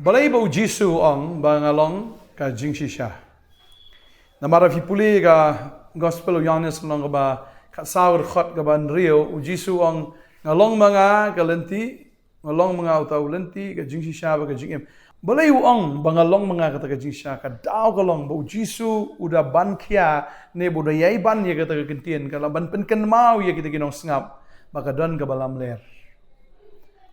Balay ba Jisu ang bangalong ka jingshisha. Namara fi puli ka gospel Yohanes lang ba ka sawr khot ka ban rio Jisu ang ngalong mga kalenti ngalong mga utaw lenti ka jingshisha ba ka jingim. Balay ang bangalong mga kata ka jingshisha ka daw kalong ba Jisu udah ban kya ne budayay ban ya kata ka kentien kala ban penken mau ya kita ginong sngap baka don ka balam ler.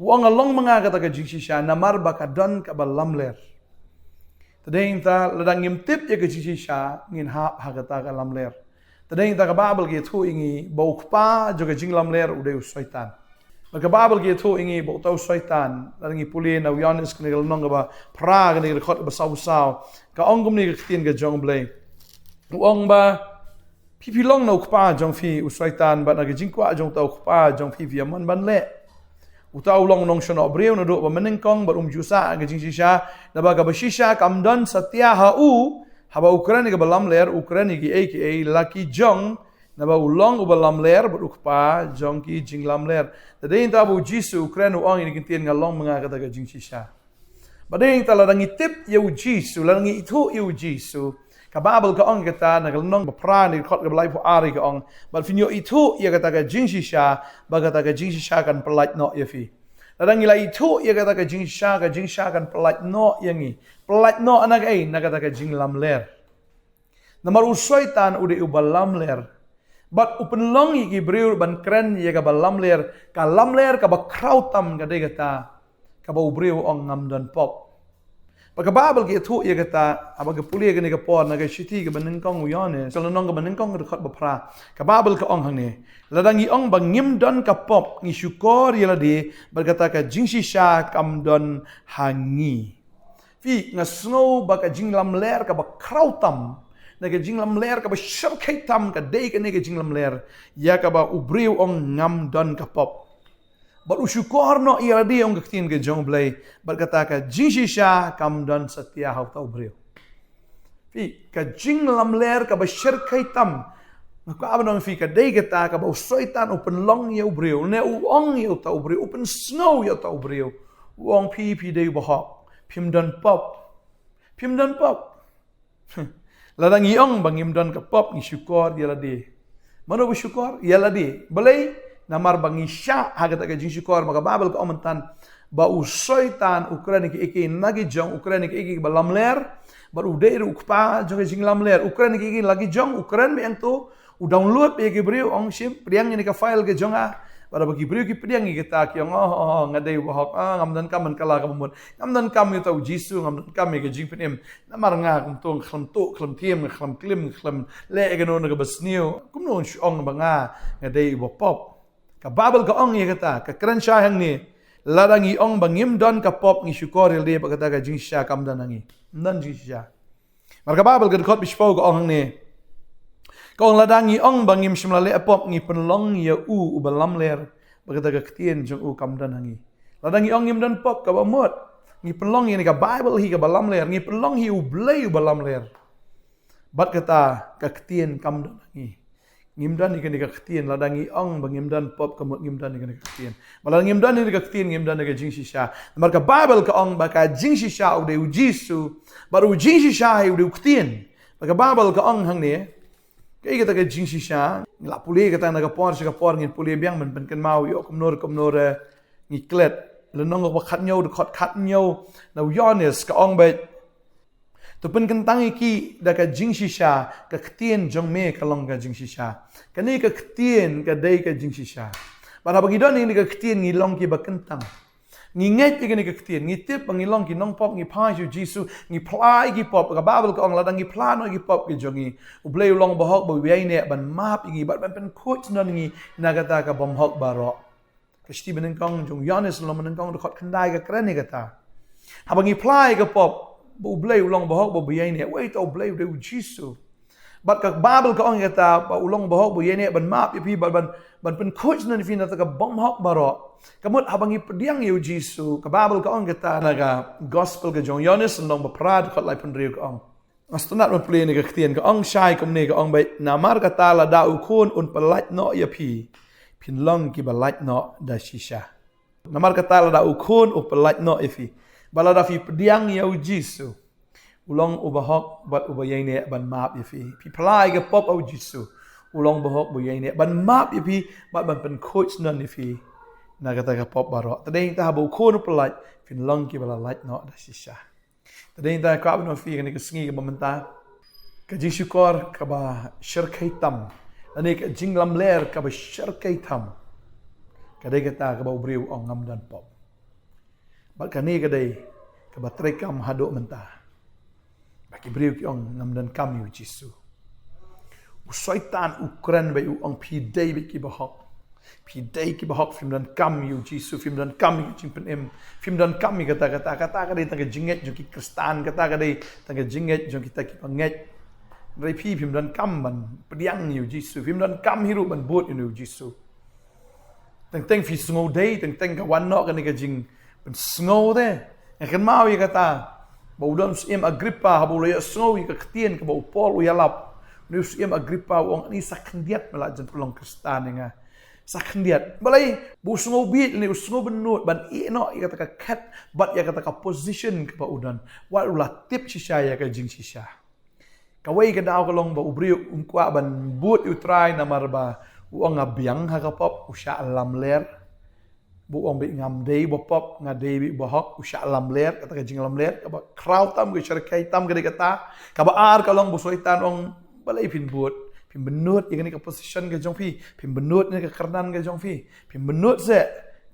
Wang along mga kata ka jingshisha namar baka don ka balam ler. Tadeng ta ladang ngimtip ya ka jingshisha ngin ha kata ka lam ler. Tadeng ta ka babel ki thu ingi bauk pa jo ka jing lam ler uday usaitan. Maka babel ki thu ingi bauk tau usaitan ladang ipuli na Yohanes kini kalong ba pra kini khot ba saw ka ongum ni ka tin ka jong blay. Wang ba pipilong na ukpa jong fi usaitan ba na ka jingkwa jong tau ukpa jong fi viaman ban le. Utaw long nong shono breu na do ba menengkong ba jusa ang jingshisha na ba ka bashisha kamdan satya hau haba ukrani ka balam ler ukrani ki aka laki jong na ba ulong u balam ler ba ukpa jong ki jinglam ler tadeng ta bu jisu ukrano ang ini kintien ngalong mga kata ka jingshisha badeng ta ladang itip yu jisu ladang itu yu jisu kababel ka ong kata nagalnong baprani khot ka balay po ari ka ong bal finyo itu ya kata ka jingshisha ba kata ka jingshisha kan pelat no ya fi ladang ila itu ya kata ka jingsha kan pelat no yangi pelat no anak ay na kata ka jinglam ler namar usaitan udah ubalam ler bat upenlong iki breu ban kren ya ka balam ler ka lam ler ka ba khraw tam ka de kata ka ba ubreu ong ngam dan pop pagka babel ki thu ya kata abag puli ka ni ka por na ka shiti ka banengkong Yohanes kalau nong ka banengkong ka khot bapra ka babel ka ong hangni ladang i ong bangim don ka pop ni syukor ya ladi berkata ka jingshisha kam don hangi fi nga snow ba ka jinglam ler ka ba khraw tam na ka jinglam ler ka ba sharkai tam ka dei ka ni ka jinglam ler ya ka ba ubriu ong ngam don ka pop But usyukor no iya di ong kaktin ke jong blay berkata ka jingshisha kam don satya hau tau breu. Fi ka jing lam ler ka ba shirkai tam. Maka abang fi ka day kata ka ba usaitan open long yau breu ne uong yau tau breu open snow yau tau breu. Uong pi day bahok pim don pop. Pim don pop. Ladang iong bangim don ka pop ni syukor dia ladi. Mana bu syukor? Ya ladi. Balai namar bangi sya hagat ka jingshukor maka babel ka omentan ba usaitan ukrani ki iki nagi jong ukrani ki iki balam ler bar ude ukpa jong jinglam ler ukrani ki iki lagi jong ukran be tu u download be ki breu ong sim priang ni ka file ke jong a bar bagi breu ki priang ki ta ki ong ngadai bahok ngamdan kam man kala ka mun ngamdan kam yu tau jisu ngamdan kam ke jing penem namar nga kum tong khlam tu khlam thiem khlam klim khlam le ke no na ka basniu kum no ong banga ngadai bo pop ka babel ka ong ya kata ka kren sya hang ni ladang i ong bangim don ka pop ni syukor le ba kata ka jingsha kam dan ngi nan jingsha marka babel ka khot bispo ka ong ni ka ong ladang i ong bangim shimla le pop ni penlong ya u balam ler ba kata ka ktien jong u kam dan ngi ladang i ong ngim dan pop ka ba mot ni penlong ni ka bible hi ka balam ler ni penlong hi u blay u balam ler bat kata ka ktien kam dan ngi ngimdan ikan ika ktien ladang i ong bangimdan pop kamut ngimdan ikan ika ktien malah ngimdan ika ktien ngimdan ika jingshisha marka babel ka ong baka jingshisha ude ujisu baru jingshisha ude ktien maka babel ka ong hang ni kai kata ka jingshisha la puli kata na ka por ngin puli biang men pen mau yo komnor ngiklet lenong ko khat nyau de khat nyau na Yohanes ka ong ba tu pen kentang iki da ka jingshisha ka ktien jong me kalong ka jingshisha kani ka ktien ka dai ka jingshisha para bagi don ni ka ktien ngilong ki ba kentang nginget ki ni ka ktien ngitip pangilong ki nong pop ngi pa ju jisu ngi plai ki pop ka babel ka ong ladang ngi plano ki pop ki jongi ublei long bahok ba wiai ne ban map ngi ban pen coach non ngi nagata ka bom hok baro ka sti benen kong jong Yohanes lo menen kong khot khandai ka kren ni kata habangi plai ka pop bu blay ulong bahok bu biay ne wait au blay de jisu bat ka babel ka ong kata ba ulong bahok bu yene ban map pi ban pen coach nan fi na ka bom hok baro kamut habangi pediang yu jisu ka babel ka ong kata naga gospel ka jong Yohanes nong ba prad khot lai pen riu ka ong astonat man play ne ka ktien ka ong shai kom ne ka ong bai namar ka tala da u khun un palat no ya pi pin long ki balat no da shisha namar ka tala da u khun u palat no ifi balada fi pediang ya ujisu ulong ubahok bat ubayane ban map ya fi pelai ke pop ujisu ulong bahok bayane ban map ya fi bat ban pen coach nan ya fi na kata ke pop barok tadeng ta habu ko no pelai fin long ki bala light no da shisha tadeng ta ka no fi ke sengi ke bamenta ke jingshukor ka ba syirkai tam ani ke jinglam ler ka ba syirkai tam kadai kata ka ba ubriu ong ngam dan pop bat kani kadai ka ba trekam hadok mentah baki briu ki ong ngam dan kam yu jisu usaitan ukran bai ong pi dai bi ki bahok film dan kam yu jisu film dan kam yu chimpen em film dan kam kata kadai tang jinget jo ki kristan kata kadai tang jinget jo kita ki panget rai pi film dan kam ban pediang yu jisu film dan kam hiru ban bot yu jisu teng fi sngo dai teng ka wan no kan ka jing ben sngo de kan mau ya kata bau dam sim Agrippa habu ya sngo ka ktien ka bau Paul ya lap nu sim Agrippa wong ni sakhndiat mala jan pelong kristan nga sakhndiat balai bu sngo bit ni sngo benut ban i no ya kata ka kat bat ya kata ka position ka udan wa ulah tip shisha ya ka jing shisha kawai ka daw ka long ba ubriu kwa ban but utrai na marba uang ngabiang ha ka pop usha alam ler bu ong bi ngam dei bo pop nga dei bi bohok usha alam ler kata ka jing alam ler ka ba khraw tam ge syarkai tam ge kata ka ba ar ka long bu soitan ong balai pin but pin benut ya ka position ge jong fi pin benut ne ka karnan ge jong fi pin benut se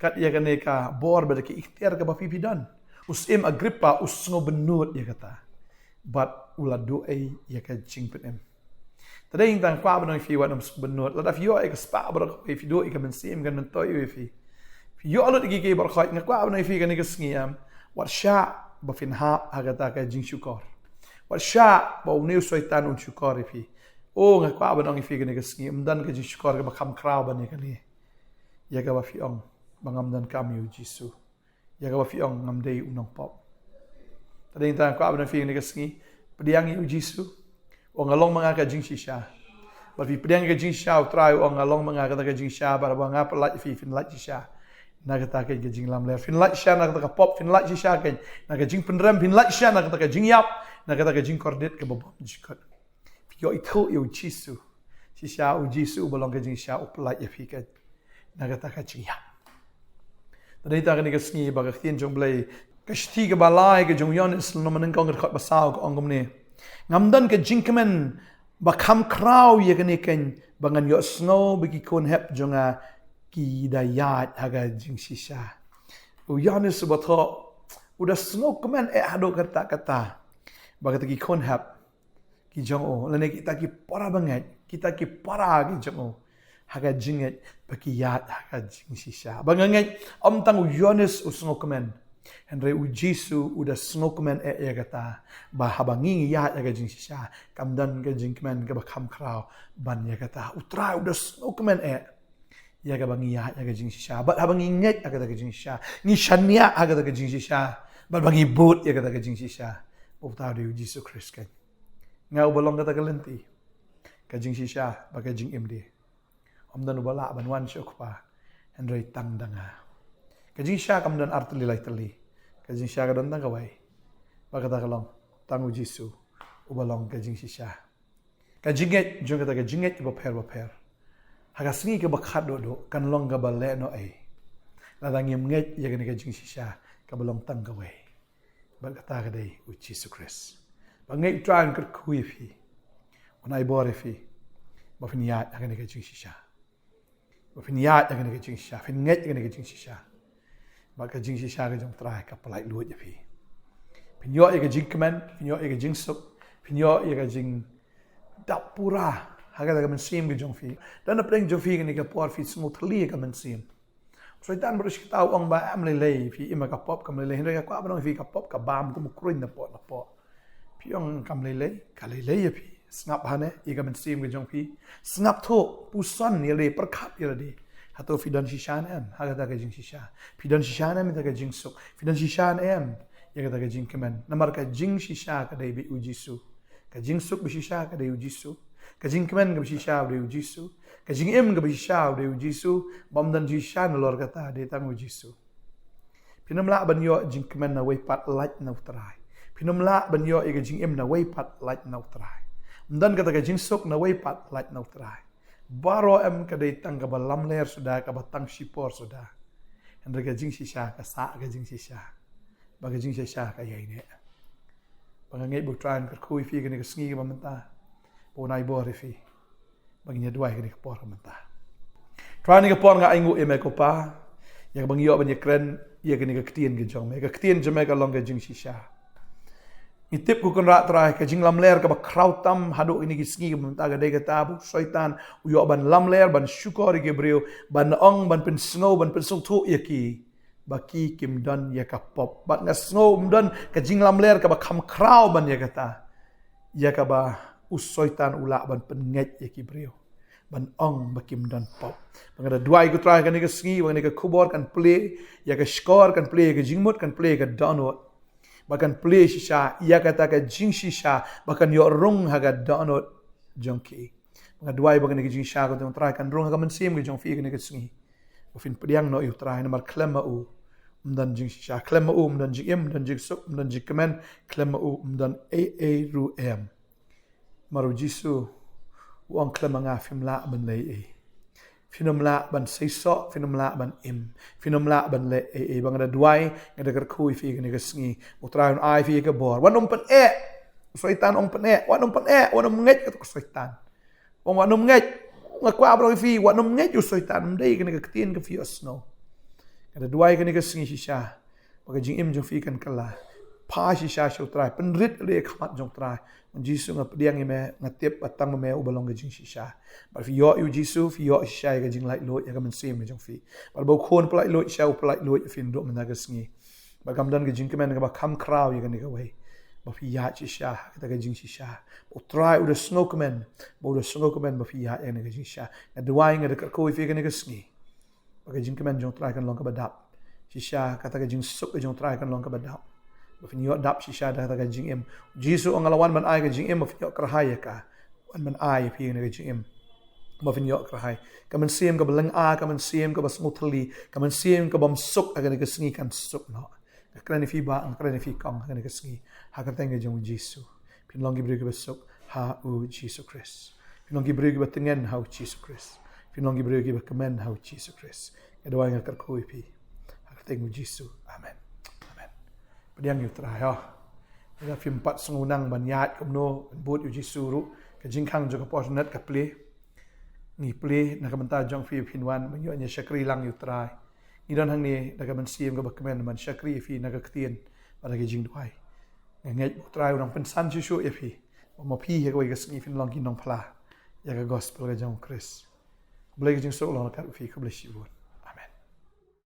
kat ya ka bor ba ki ikhtiar ka ba fi pidan usim Agrippa usngo benut ya kata but uladu ai ya ka jing pen tadeng tang kwa ban fi wat nam benut la da fi yo ek spa bar fi do ik men sim gan to yo fi yo alot gi ke bar khait ngakwa ban fi gan ke sngiam wat sha ba fin ha agata ka jingshukor wat sha ba uniu soitan un shukor fi o ngakwa ban fi gan ke sngiam dan ka jingshukor ka ba kham khraw ban ke ni ya ka ba fi ong bangam dan kam yu jisu ya ka ba fi ong ngam dei unong pop tadeng tang kwa ban fi gan ke sngi pediang yu jisu ong along mga ka jing shisha ba fi pediang ka jing shisha try ong along mga ka jing shisha ba nga pelat fi fin lat shisha na ka ka jing lam le fin lat shisha na ka pop fin lat shisha ka na ka jing penrem fin lat shisha na ka jing yap na ka jing kordet ka bom jikot fi yo itu yo jisu shisha u jisu balong ka jing shisha u pelat ya fi ka na ka jing yap tadai ta ka ni ka sngi ba ka tien jong blai ka shti ka balai ka jong yon is no manen kong ka basau ka ongom ne ngamdan ke jingkemen ba kham khraw ye kene ken bangan yo snow bigi kon hep jonga ki dayat aga jing shisha u yanis batho uda snow kemen hado kata ba kata ki kon hep ki jong o lene kita ki para banget kita ki para ki jong o haga jinget bagi yat haga jing shisha banganget om tang u yanis u snow kemen Henry ujisu udah snokemen ya kata bahabangi ya ga jing shisha kamdan ga jing kemen ga bakam khraw ban ya kata utra udah snokemen ya ga bangi ya ga jing shisha bat habangi nget ya kata ga jing shisha ni shania ya kata ga jing shisha bat bangi but ya kata ga jing shisha upta de ujisu Christ kan ngau bolong kata ga lenti ga jing shisha ba ga jing md omdan ubala ban wan shokpa Henry tang danga kajing sha kam dan art lilai teli kajing sha kadon tang kawai ba kata kalong tangu jisu ubalong kajing sha kajinget jong kata kajinget ba per haga singi ke bakhat do kan long ga bale no ai la dang yem nget ya kajing sha ka balong tang kawai ba kata ka dai u jisu Christ ba ngai tran kat kui fi onai bore fi ba finiat ya kajing sha ba finiat ya kajing sha fin nget ya kajing sha maka jing shisha ka jong try ka palai lu je phi pinyo ye ka jing kemen pinyo ye ka jing sup pinyo ye ka jing dapura haga ka men sim ka jong phi dan apreng jong phi ni ka por phi smooth li ka men sim so dan bro shi tau ong ba am le le phi ima ka pop kam le le hen ka ba no phi ka pop ka bam ku mu kruin na po phi ong kam le ka le ye phi snap hane ye ka men sim ka jong phi snap tho pusan ye le prakhat ye le atau fidan shishan em haga ta jing shisha fidan shishan em ta jing suk fidan shishan em ya ka jing kemen namar ka jing shisha ka dai bi ujisu ka jing suk bi shisha ka dai ujisu ka jing kemen ka bi shisha dai ujisu ka jing em ka bi shisha dai ujisu bam dan shisha lor ka ta dai tang ujisu Pinam la ban yo jing kemen na way pat light na utrai. Pinam la ban yo iga jing im na way pat light na utrai. Dan kata ka jing sok na way pat light na utrai. Baro em kadai tang ka ba lamler sudah ka ba tang shipor sudah. Hendra ka jing shisha ka sa ka jing shisha. Ba ka jing shisha ka yai ne. Ba ngai bu tran ka kui fi ka ni ka sngi ka ba menta. Bo nai bo ri fi. Ba ngai duai ka ni ka por ka menta. Tran ni ka por nga aingu eme ko pa. Ya bang yo ban ya kren ya ka ni ka ktien ka jong me ka ktien jome ka long ka jing shisha. Itip ku kan rat trai ka jing lamler ka ba khraw tam hadu ini ki sngi ka menta ka dei ka tabu syaitan uyo ban lamler ban shukor ke brio ban ong ban pen snow ban pen sung thu yaki baki kim don ya ka pop bat nga snow don ka jing lamler ka ba kham khraw ban ya kata ya ka ba usoitan ula ban pen nget yaki brio ban ong ba kim don pop bangada duai ku trai ka ni ka sngi bang ni ka khubor kan play ya ka skor kan play ka jingmut kan play ka download bahkan play shisha ia kata ka jing shisha bahkan yo rung haga download jongki nga duai bahkan ni jing shisha ko tong try kan rung haga man sim ke jong fi ke ni ka sngi ofin pediang no yu try na mar klema u dan jing shisha klema u dan jing im dan jing suk dan jing kemen klema u dan a ru em maru jisu wang klema nga fim la ban lei Finom la ban seiso, finom la ban im, finom la ban le bang ada duai, ada kerkui fi ke ni ke sngi, utraun ai fi ke bor. Wanom pen syaitan ong pen wanom nget ke syaitan. Wong wanom nget, ngakwa bro fi, wanom nget ju syaitan, mdei ke ni ke ktien ke fi osno. Ada duai ke ni ke sngi shisha, bagi jing im jong fi kan kala. Pa shisha shu trai, penrit le khamat jong trai. Jisu nga pediang ime ngatip batang me ubalong ke jing shisha. Bar fi yo yu Jisu fi yo shisha ke jing light load ya ka men sim jong fi. Bar bau khon pelai load sha pelai load fi ndok men ga sngi. Bar kam dan ke jing kemen ga ba kham khraw ya ka ni ka wei. Ba fi ya shisha ka ke jing shisha. O try u de snow kemen. Bo de snow kemen ba fi ya ni ka jing shisha. Na duai nga de ka ko fi ka ni ka sngi. Ba ke jing kemen jong try kan long ka badap. Shisha kata ke jing suk ke jong try kan long ka badap. Bafin yo dap shisha dah taga jing im Jisu ang alawan man ay ka jing im bafin yo krahaya ka wan man ay pi na ka jing im bafin yo krahay kaman siem ka balang kaman siem ka basmutli kaman siem ka bam suk aga ni ka sngi kan suk no ka krani fi ba ang krani fi kong aga ni ka sngi ha ka tanga jong Jisu pinlong gibri ka basuk ha u Jisu Christ pinlong gibri ka batingen ha u Jisu Christ pinlong gibri ka kamen ha u Jisu Christ kadwa nga karkoi pi ha ka tanga Jisu amen Pediang yu try ila film pat sungunang banyat kumno but yu jisuru ka jingkhang jo ka Potternet ka play ni play na kamanta jong fi pinwan manyo nya shakri lang yu try ni don hang ni da ka man sim ka bakmen man shakri fi na ka ktien para ka jing duai ngai try urang pensan jisu e fi mo pi he ka wai ka sngi fin long kin nong phla ya ka gospel ka jong Chris blai ka jing so long ka fi ka bless you